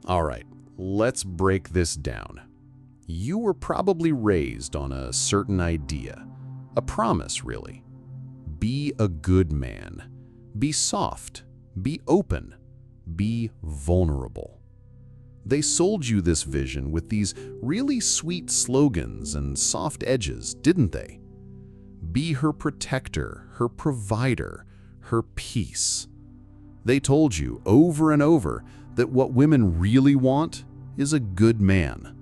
All right, let's break this down. You were probably raised on a certain idea, a promise really. Be a good man. Be soft. Be open. Be vulnerable. They sold you this vision with these really sweet slogans and soft edges, didn't they? Be her protector, her provider, her peace. They told you over and over that what women really want is a good man.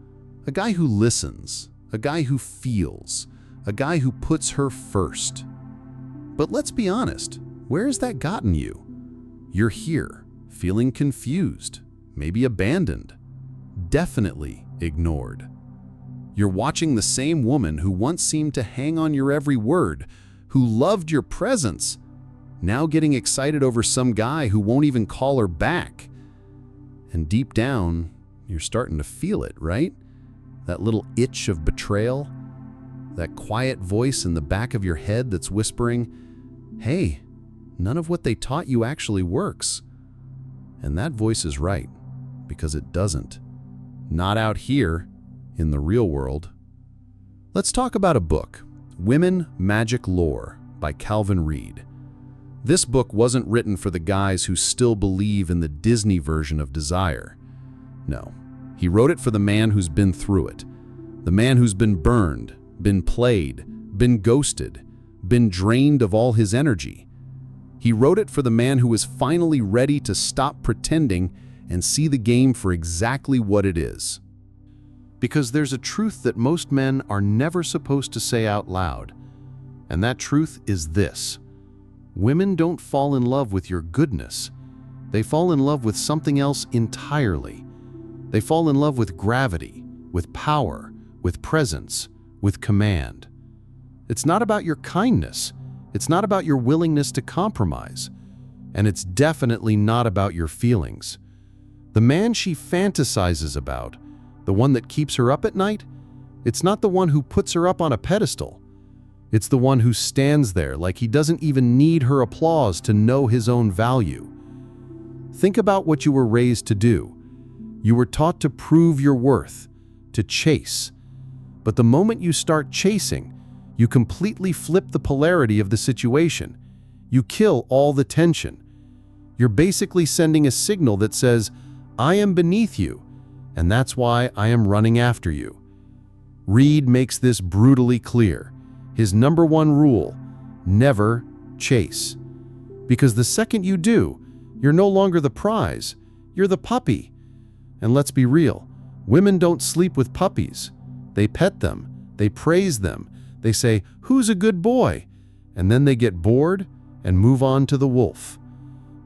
A guy who listens, a guy who feels, a guy who puts her first. But let's be honest, where has that gotten you? You're here, feeling confused, maybe abandoned, definitely ignored. You're watching the same woman who once seemed to hang on your every word, who loved your presence, now getting excited over some guy who won't even call her back. And deep down, you're starting to feel it, right? That little itch of betrayal, that quiet voice in the back of your head that's whispering, hey, none of what they taught you actually works. And that voice is right, because it doesn't. Not out here, in the real world. Let's talk about a book, Women, Magic, Lore by Calvin Reed. This book wasn't written for the guys who still believe in the Disney version of desire. No, he wrote it for the man who's been through it. The man who's been burned, been played, been ghosted, been drained of all his energy. He wrote it for the man who is finally ready to stop pretending and see the game for exactly what it is. Because there's a truth that most men are never supposed to say out loud. And that truth is this: women don't fall in love with your goodness. They fall in love with something else entirely. They fall in love with gravity, with power, with presence, with command. It's not about your kindness. It's not about your willingness to compromise. And it's definitely not about your feelings. The man she fantasizes about, the one that keeps her up at night, it's not the one who puts her up on a pedestal. It's the one who stands there like he doesn't even need her applause to know his own value. Think about what you were raised to do. You were taught to prove your worth, to chase. But the moment you start chasing, you completely flip the polarity of the situation. You kill all the tension. You're basically sending a signal that says, I am beneath you, and that's why I am running after you. Reed makes this brutally clear. His number one rule: never chase. Because the second you do, you're no longer the prize, you're the puppy. And let's be real, women don't sleep with puppies. They pet them, they praise them, they say, who's a good boy? And then they get bored and move on to the wolf.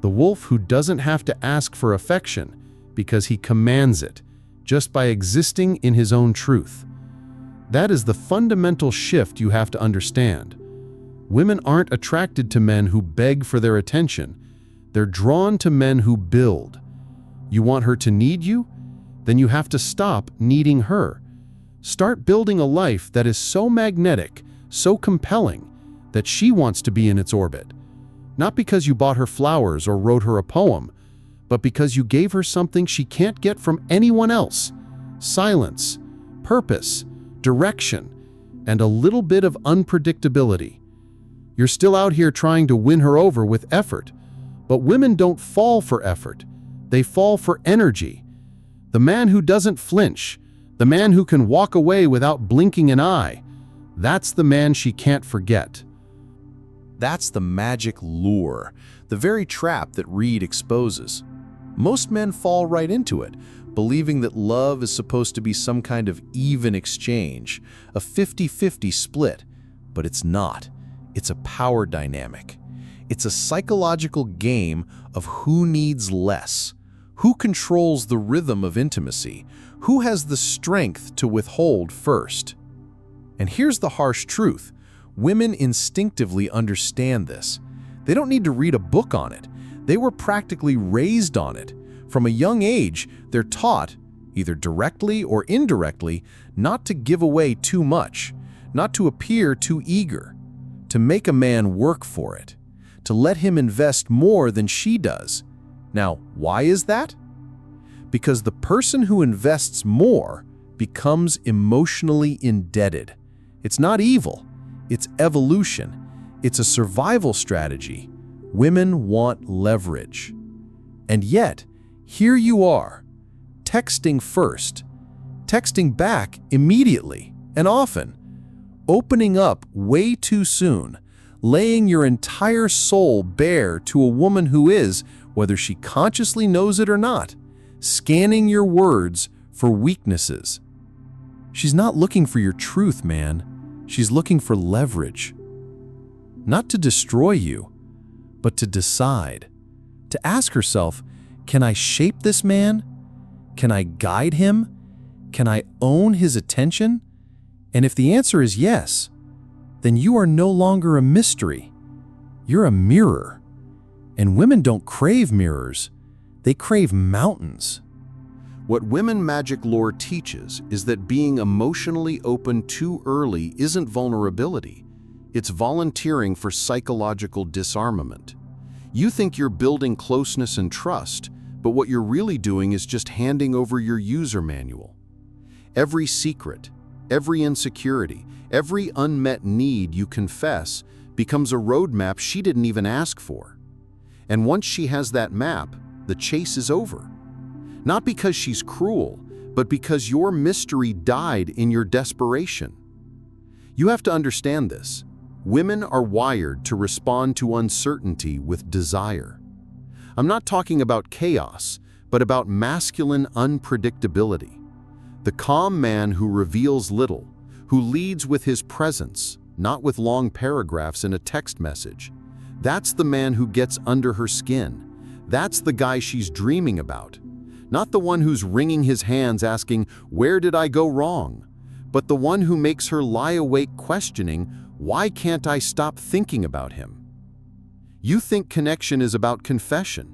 The wolf who doesn't have to ask for affection because he commands it, just by existing in his own truth. That is the fundamental shift you have to understand. Women aren't attracted to men who beg for their attention. They're drawn to men who build. You want her to need you? Then you have to stop needing her. Start building a life that is so magnetic, so compelling, that she wants to be in its orbit. Not because you bought her flowers or wrote her a poem, but because you gave her something she can't get from anyone else: silence, purpose, direction, and a little bit of unpredictability. You're still out here trying to win her over with effort, but women don't fall for effort. They fall for energy. The man who doesn't flinch, the man who can walk away without blinking an eye, that's the man she can't forget. That's the magic lure, the very trap that Reed exposes. Most men fall right into it, believing that love is supposed to be some kind of even exchange, a 50-50 split. But it's not. It's a power dynamic. It's a psychological game of who needs less, who controls the rhythm of intimacy, who has the strength to withhold first. And here's the harsh truth. Women instinctively understand this. They don't need to read a book on it. They were practically raised on it. From a young age, they're taught, either directly or indirectly, not to give away too much, not to appear too eager, to make a man work for it, to let him invest more than she does. Now, why is that? Because the person who invests more becomes emotionally indebted. It's not evil, it's evolution. It's a survival strategy. Women want leverage. And yet, here you are, texting first, texting back immediately and often, opening up way too soon, laying your entire soul bare to a woman who is, whether she consciously knows it or not, scanning your words for weaknesses. She's not looking for your truth, man. She's looking for leverage. Not to destroy you, but to decide. To ask herself, can I shape this man? Can I guide him? Can I own his attention? And if the answer is yes, then you are no longer a mystery. You're a mirror. And women don't crave mirrors. They crave mountains. What women magic lore teaches is that being emotionally open too early isn't vulnerability. It's volunteering for psychological disarmament. You think you're building closeness and trust, but what you're really doing is just handing over your user manual. Every secret, every insecurity, every unmet need you confess becomes a roadmap she didn't even ask for. And once she has that map, the chase is over. Not because she's cruel, but because your mystery died in your desperation. You have to understand this. Women are wired to respond to uncertainty with desire. I'm not talking about chaos, but about masculine unpredictability. The calm man who reveals little, who leads with his presence, not with long paragraphs in a text message. That's the man who gets under her skin. That's the guy she's dreaming about. Not the one who's wringing his hands asking, "Where did I go wrong?" But the one who makes her lie awake questioning, "Why can't I stop thinking about him?" You think connection is about confession,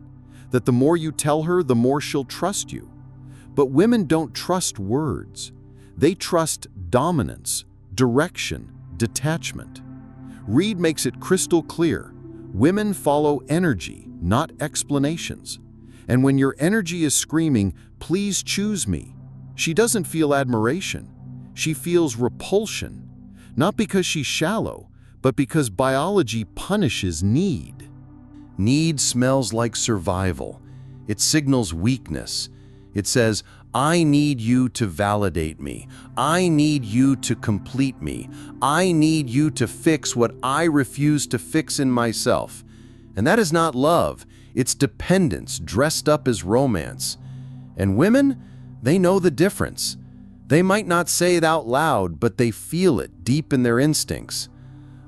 that the more you tell her, the more she'll trust you. But women don't trust words. They trust dominance, direction, detachment. Reed makes it crystal clear. Women follow energy, not explanations. And when your energy is screaming, "Please choose me," she doesn't feel admiration. She feels repulsion. Not because she's shallow, but because biology punishes need. Need smells like survival. It signals weakness. It says, I need you to validate me. I need you to complete me. I need you to fix what I refuse to fix in myself. And that is not love. It's dependence dressed up as romance. And women, they know the difference. They might not say it out loud, but they feel it deep in their instincts.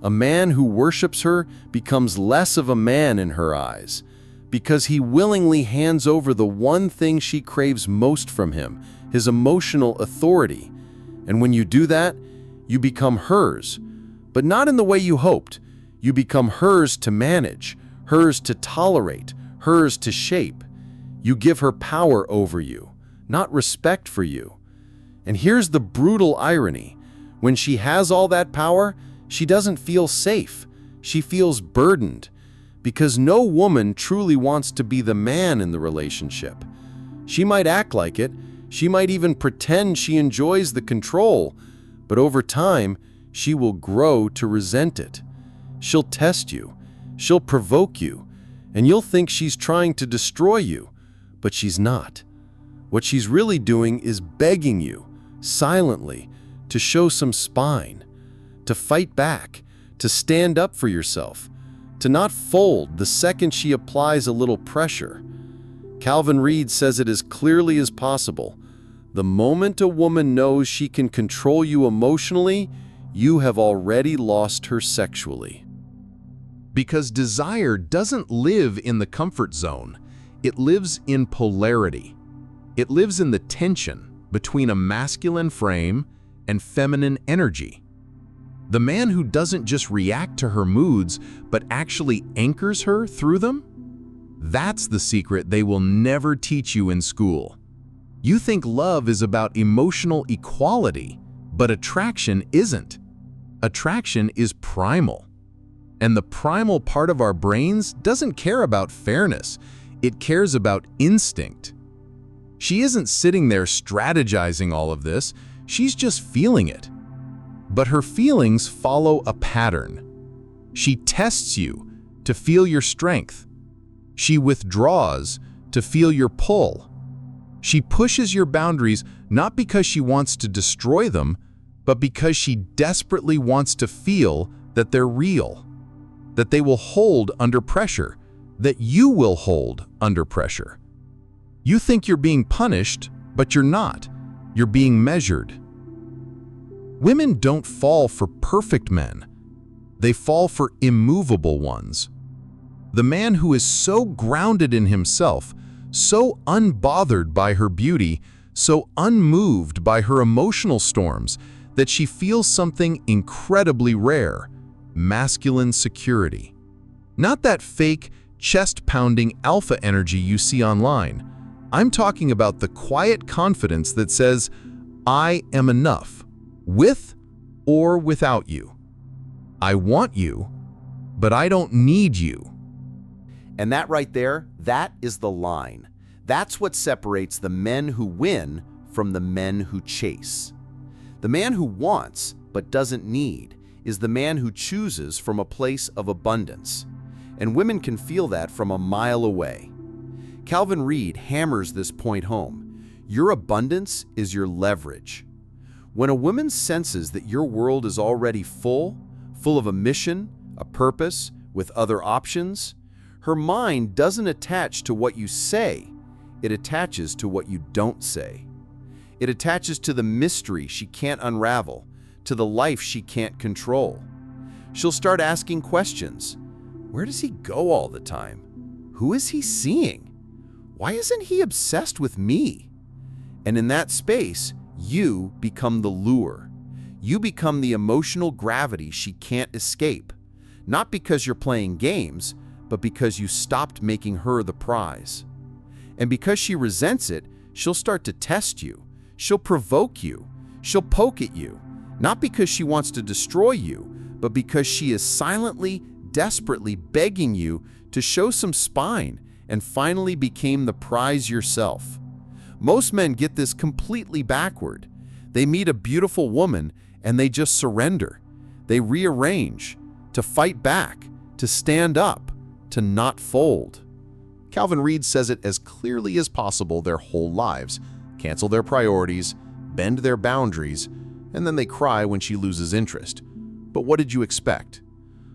A man who worships her becomes less of a man in her eyes, because he willingly hands over the one thing she craves most from him, his emotional authority. And when you do that, you become hers, but not in the way you hoped. You become hers to manage, hers to tolerate, hers to shape. You give her power over you, not respect for you. And here's the brutal irony. When she has all that power, she doesn't feel safe. She feels burdened, because no woman truly wants to be the man in the relationship. She might act like it. She might even pretend she enjoys the control, but over time, she will grow to resent it. She'll test you. She'll provoke you, and you'll think she's trying to destroy you, but she's not. What she's really doing is begging you, silently, to show some spine, to fight back, to stand up for yourself, to not fold the second she applies a little pressure. Calvin Reed says it as clearly as possible. The moment a woman knows she can control you emotionally, you have already lost her sexually. Because desire doesn't live in the comfort zone. It lives in polarity. It lives in the tension between a masculine frame and feminine energy. The man who doesn't just react to her moods, but actually anchors her through them? That's the secret they will never teach you in school. You think love is about emotional equality, but attraction isn't. Attraction is primal. And the primal part of our brains doesn't care about fairness. It cares about instinct. She isn't sitting there strategizing all of this, she's just feeling it. But her feelings follow a pattern. She tests you to feel your strength. She withdraws to feel your pull. She pushes your boundaries not because she wants to destroy them, but because she desperately wants to feel that they're real, that they will hold under pressure, that you will hold under pressure. You think you're being punished, but you're not. You're being measured. Women don't fall for perfect men. They fall for immovable ones. The man who is so grounded in himself, so unbothered by her beauty, so unmoved by her emotional storms, that she feels something incredibly rare: masculine security. Not that fake, chest-pounding alpha energy you see online. I'm talking about the quiet confidence that says, I am enough, with or without you. I want you, but I don't need you. And that right there, that is the line. That's what separates the men who win from the men who chase. The man who wants but doesn't need is the man who chooses from a place of abundance. And women can feel that from a mile away. Calvin Reed hammers this point home. Your abundance is your leverage. When a woman senses that your world is already full of a mission, a purpose, with other options, her mind doesn't attach to what you say, it attaches to what you don't say. It attaches to the mystery she can't unravel, to the life she can't control. She'll start asking questions. Where does he go all the time? Who is he seeing? Why isn't he obsessed with me? And in that space, you become the lure. You become the emotional gravity she can't escape. Not because you're playing games, but because you stopped making her the prize. And because she resents it, she'll start to test you. She'll provoke you. She'll poke at you. Not because she wants to destroy you, but because she is silently, desperately begging you to show some spine and finally become the prize yourself. Most men get this completely backward. They meet a beautiful woman and they just surrender. They rearrange, to fight back, to stand up, to not fold. Calvin Reed says it as clearly as possible their whole lives: cancel their priorities, bend their boundaries, and then they cry when she loses interest. But what did you expect?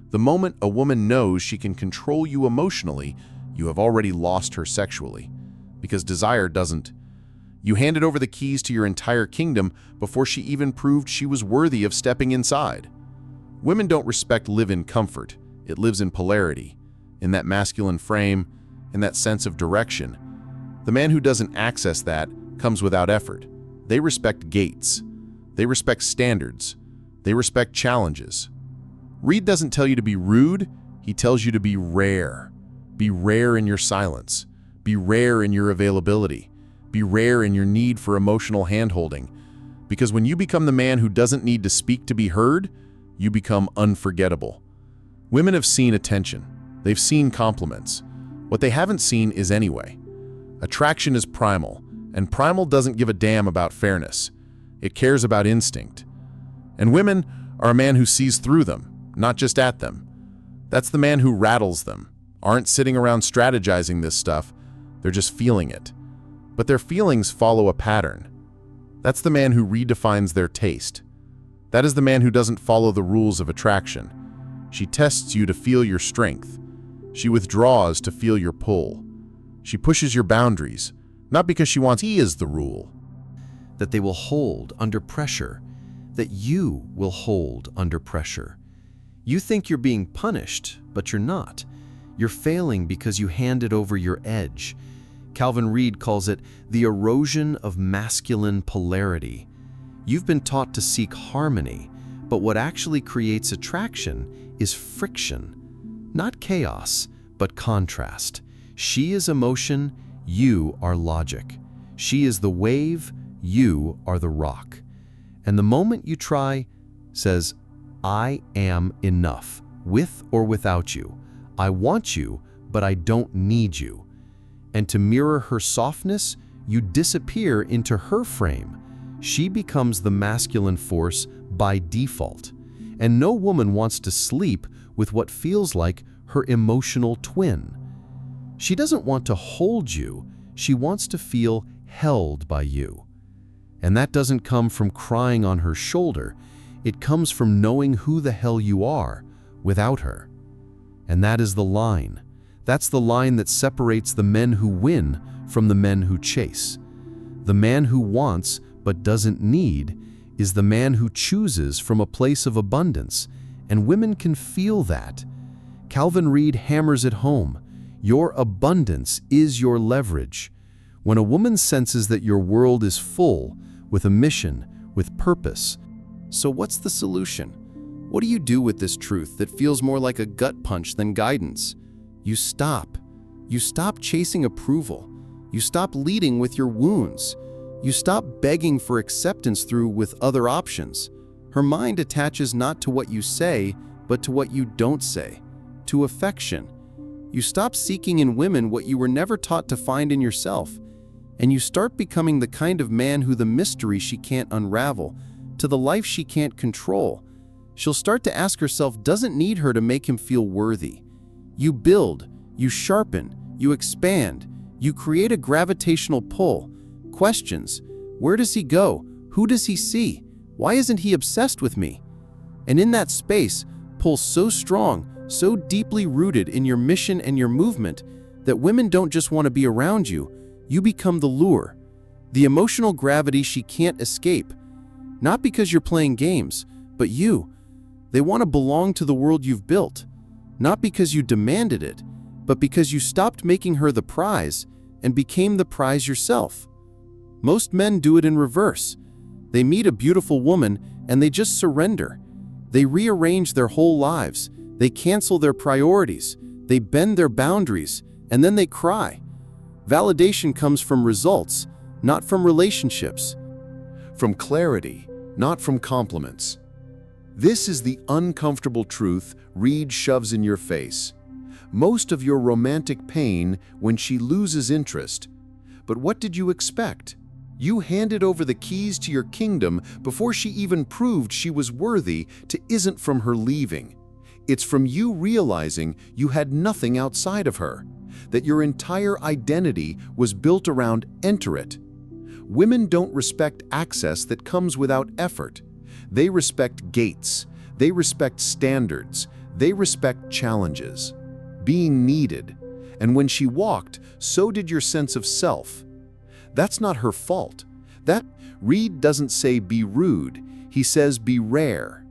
The moment a woman knows she can control you emotionally, you have already lost her sexually. Because desire doesn't. You handed over the keys to your entire kingdom before she even proved she was worthy of stepping inside. Women don't respect live in comfort. It lives in polarity, in that masculine frame, in that sense of direction. The man who doesn't access that comes without effort. They respect gates. They respect standards. They respect challenges. Reed doesn't tell you to be rude, he tells you to be rare. Be rare in your silence. Be rare in your availability. Be rare in your need for emotional handholding. Because when you become the man who doesn't need to speak to be heard, you become unforgettable. Women have seen attention. They've seen compliments. What they haven't seen is anyway. Attraction is primal, and primal doesn't give a damn about fairness. It cares about instinct. And women are a man who sees through them, not just at them. That's the man who rattles them. Aren't sitting around strategizing this stuff, they're just feeling it. But their feelings follow a pattern. That's the man who redefines their taste. That is the man who doesn't follow the rules of attraction. She tests you to feel your strength. She withdraws to feel your pull. She pushes your boundaries, not because she wants he is the rule. That they will hold under pressure, that you will hold under pressure. You think you're being punished, but you're not. You're failing because you handed over your edge. Calvin Reed calls it the erosion of masculine polarity. You've been taught to seek harmony, but what actually creates attraction is friction. Not chaos, but contrast. She is emotion, you are logic. She is the wave, you are the rock. And the moment you try, says, I am enough, with or without you. I want you, but I don't need you. And to mirror her softness, You disappear into her frame. She becomes the masculine force by default. And no woman wants to sleep with what feels like her emotional twin. She doesn't want to hold you, she wants to feel held by you. And that doesn't come from crying on her shoulder, it comes from knowing who the hell you are without her. And that is the line. That's the line that separates the men who win from the men who chase. The man who wants but doesn't need is the man who chooses from a place of abundance, and women can feel that. Calvin Reed hammers it home. Your abundance is your leverage. When a woman senses that your world is full, with a mission, with purpose. So what's the solution? What do you do with this truth that feels more like a gut punch than guidance? You stop. You stop chasing approval. You stop leading with your wounds. You stop begging for acceptance through with other options. Her mind attaches not to what you say, but to what you don't say, to affection. You stop seeking in women what you were never taught to find in yourself, and you start becoming the kind of man who the mystery she can't unravel, to the life she can't control. She'll start to ask herself doesn't need her to make him feel worthy. You build, you sharpen, you expand, you create a gravitational pull. Questions: where does he go? Who does he see? Why isn't he obsessed with me? And in that space, pull so strong, so deeply rooted in your mission and your movement, that women don't just want to be around you, you become the lure, the emotional gravity she can't escape. Not because you're playing games, but they want to belong to the world you've built. Not because you demanded it, but because you stopped making her the prize and became the prize yourself. Most men do it in reverse. They meet a beautiful woman and they just surrender. They rearrange their whole lives. They cancel their priorities. They bend their boundaries, and then they cry. Validation comes from results, not from relationships. From clarity, not from compliments. This is the uncomfortable truth Reed shoves in your face. Most of your romantic pain when she loses interest. But what did you expect? You handed over the keys to your kingdom before she even proved she was worthy to isn't from her leaving. It's from you realizing you had nothing outside of her, that your entire identity was built around enter it. Women don't respect access that comes without effort. They respect gates. They respect standards. They respect challenges. Being needed. And when she walked, so did your sense of self. That's not her fault. Reed doesn't say be rude. He says be rare.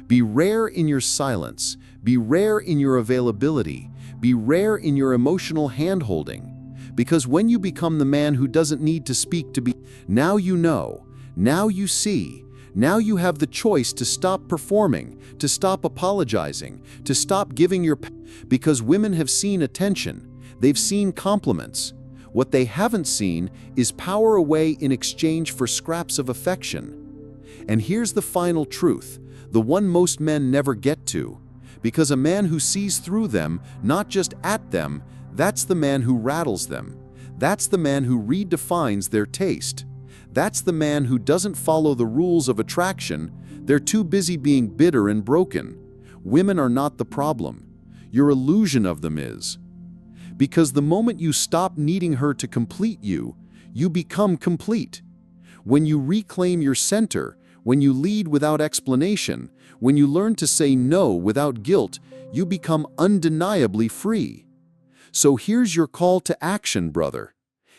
Be rare in your silence. Be rare in your availability. Be rare in your emotional hand-holding. Because when you become the man who doesn't need to speak to be, now you know, now you see, now you have the choice to stop performing, to stop apologizing, to stop giving your... Because women have seen attention. They've seen compliments. What they haven't seen is power away in exchange for scraps of affection. And here's the final truth, the one most men never get to. Because a man who sees through them, not just at them, that's the man who rattles them. That's the man who redefines their taste. That's the man who doesn't follow the rules of attraction. They're too busy being bitter and broken. Women are not the problem. Your illusion of them is. Because the moment you stop needing her to complete you, you become complete. When you reclaim your center, when you lead without explanation, when you learn to say no without guilt, you become undeniably free. So here's your call to action, brother.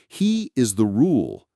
He is the rule.